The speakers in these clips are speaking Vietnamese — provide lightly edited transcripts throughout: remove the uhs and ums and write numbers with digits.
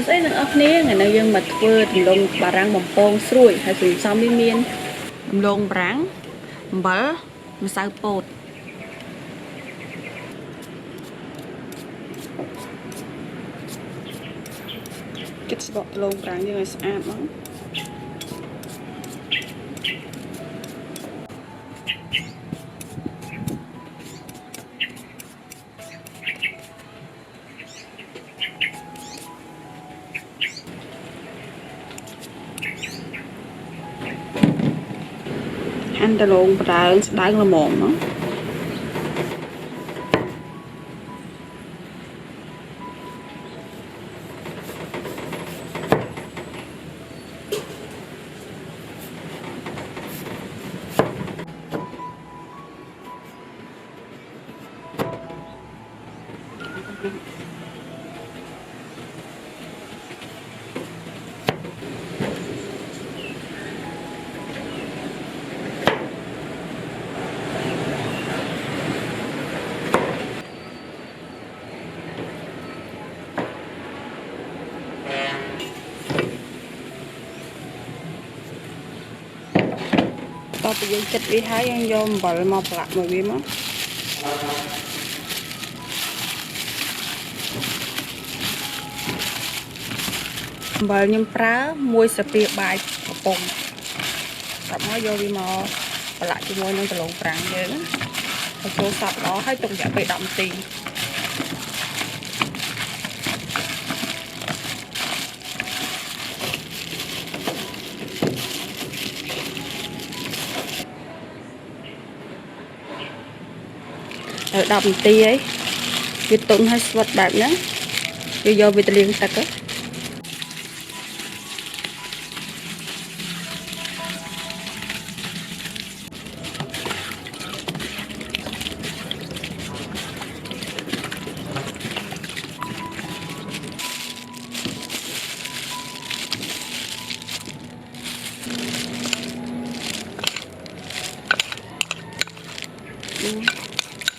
sẽ là ốc nế ngày nay dân mặt vơ thì lông bà răng bằng pong sủi hay dùng xong đi miên lông ráng bở mà sao bột kết bọt lông ráng như người sạch lắm ăn tờ lộn bà đang là mồm nó tao tự nhiên chích đi hái ăn vô bờ mọc lại mà biết mất bờ nhâm prá môi sập bìa bài bông tập nó vô đi mà lại cho môi nên tao lộn prang vậy đó chỗ sập đó hay tụng giả bị đậm tiền ở đậm tì ấy việc tụng hay vật bạn nữa bây giờ việc liền sạch á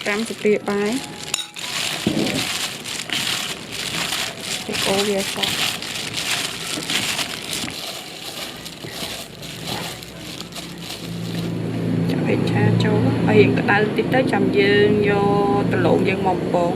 cắm chụp bìa bài cái cô bìa sọ chả phải cha cháu ở hiện cái đai tiếp tới chầm dương vô tờ lộn dương mỏng bồn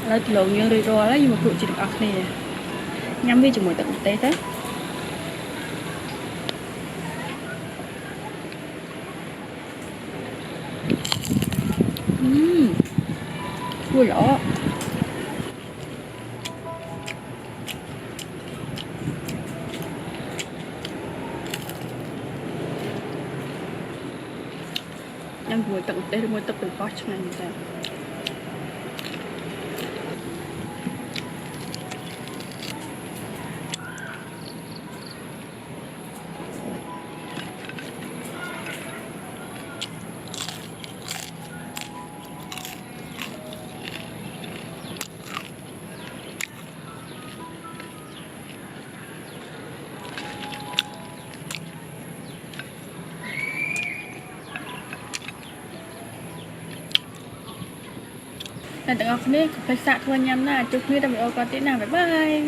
lấy lộn như đi rồi lấy nhưng mà cụ chỉ được ớt nè nhắm đi cho mỗi tận tế thế vui lỏ nhắm mỗi tận tế mỗi tập được có cho này như thế Nên tặng ngọc này phải sạc qua nhắm nè chúc như đã bị ô có tí nào bye bye